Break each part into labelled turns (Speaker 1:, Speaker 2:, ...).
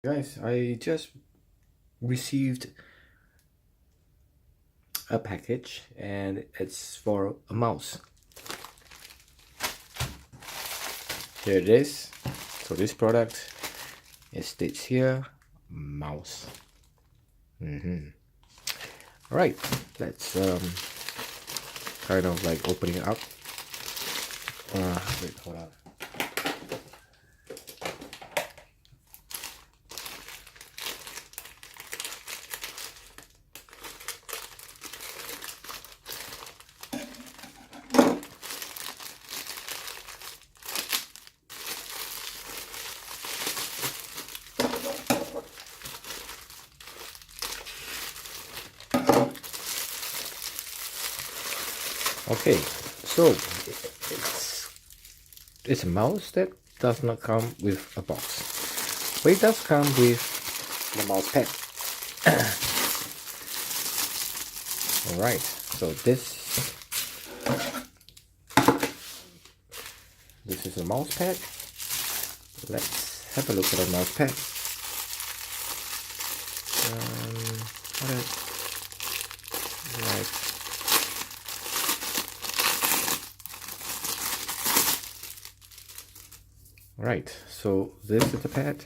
Speaker 1: Guys, I just received a package and it's for a mouse. Here it is. So this product, it states here, mouse. Alright, let's kind of like open it up. Wait, hold on. Okay, so it's a mouse that does not come with a box, but it does come with the mouse pad. Alright, so this is a mouse pad. Let's have a look at the mouse pad. Right, so this is the pad.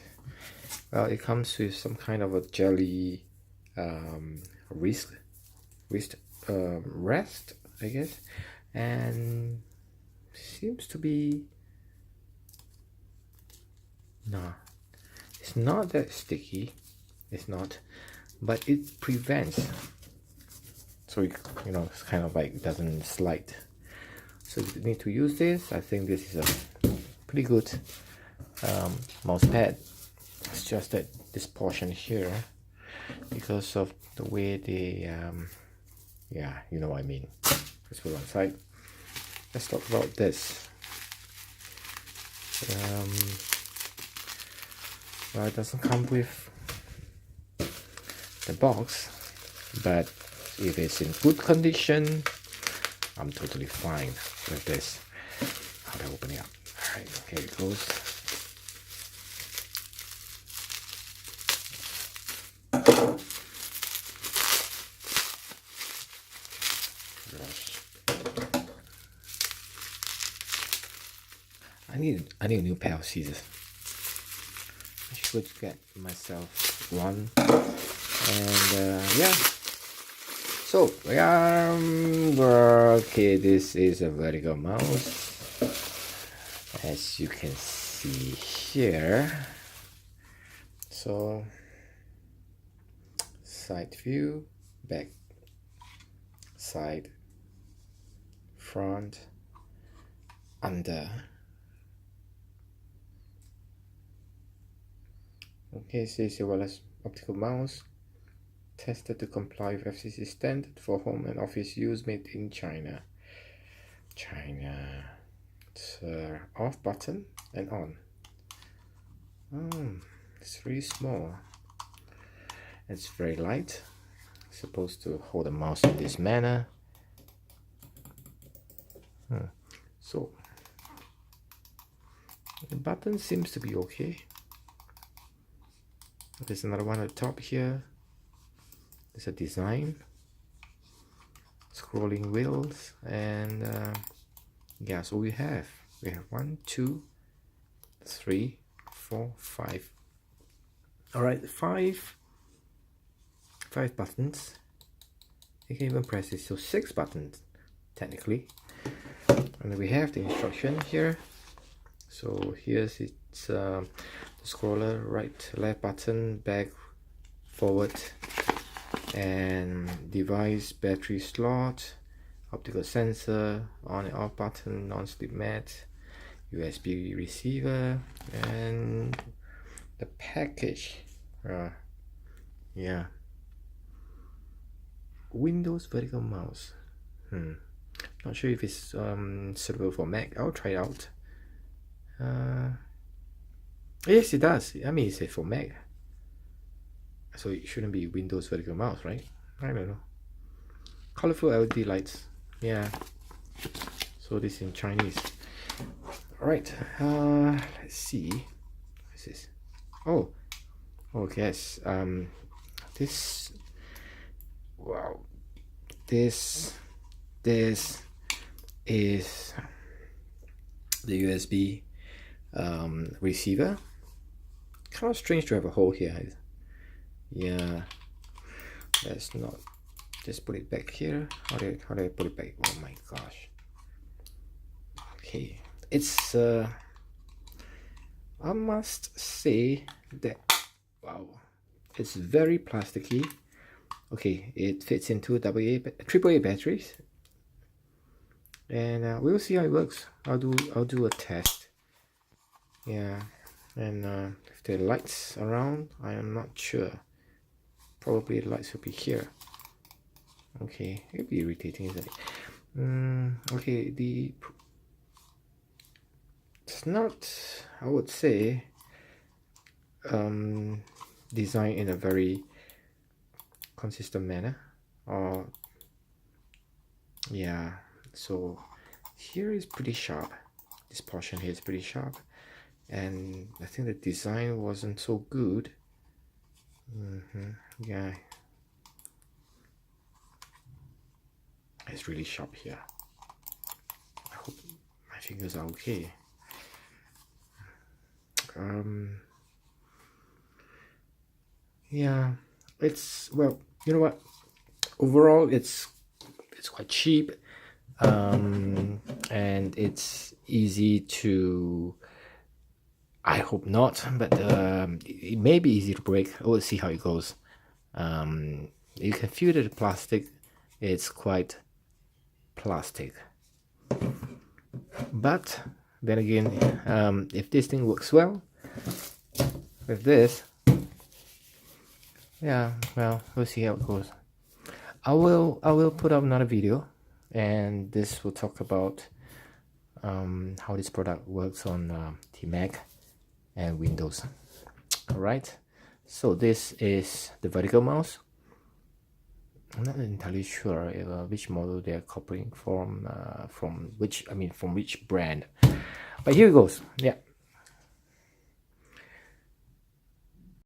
Speaker 1: Well, it comes with some kind of a jelly wrist rest, I guess, and seems to be it's not that sticky. It's not, but it prevents. So it's kind of like doesn't slide. So you need to use this. I think this is a pretty good mouse pad. It's just that this portion here, because of the way they yeah, you know what I mean. Let's put it on side. Let's talk about this. Well, it doesn't come with the box, but if it's in good condition, I'm totally fine with this. How to open it up? Alright, okay, it goes. I need a new pair of scissors. I should get myself one. And yeah. So okay, this is a vertical mouse, as you can see here. So side view, back, side, front, under. Okay, so it's a wireless optical mouse tested to comply with FCC standard for home and office use, made in China. It's off button and on. It's really small. It's very light. It's supposed to hold the mouse in this manner. So the button seems to be okay. There's another one at the top here. There's a design, scrolling wheels, and yeah, so we have 1, 2, 3, 4, 5. All right, five buttons. You can even press it, so 6 buttons technically. And then we have the instruction here. So here's its the scroller, right, left button, back, forward, and device, battery slot, optical sensor, on and off button, non-slip mat, USB receiver, and the package. Yeah, Windows vertical mouse. Not sure if it's suitable for Mac. I'll try it out. Yes, it does. I mean, it's for Mac, so it shouldn't be Windows vertical mouse, right? I don't know. Colorful LED lights. Yeah. So this in Chinese. All right. Let's see. What's this? Oh, Okay, yes. This, wow, this is the USB receiver. Kind of strange to have a hole here. Yeah, let's not just put it back here. How do I put it back? Oh my gosh. Okay, it's I must say that, wow, it's very plasticky. Okay, it fits into AAA batteries, and we'll see how it works. I'll do a test. Yeah, and if there are lights around, I am not sure. Probably the lights will be here. Okay, it'll be irritating, isn't it? Okay, it's not, I would say, designed in a very consistent manner. Or yeah, so here is pretty sharp. This portion here is pretty sharp, and I think the design wasn't so good. Yeah, it's really sharp here. I hope my fingers are okay. Yeah, it's, well, you know what, overall it's quite cheap, and it's easy to, I hope not, but it may be easy to break. We'll see how it goes. You can feel that the plastic, it's quite plastic, but then again, if this thing works well with this, yeah, well, we'll see how it goes. I will put up another video, and this will talk about how this product works on the Mac and Windows. Alright, so this is the vertical mouse. I'm not entirely sure which model they're copying from which brand, but here it goes. Yeah,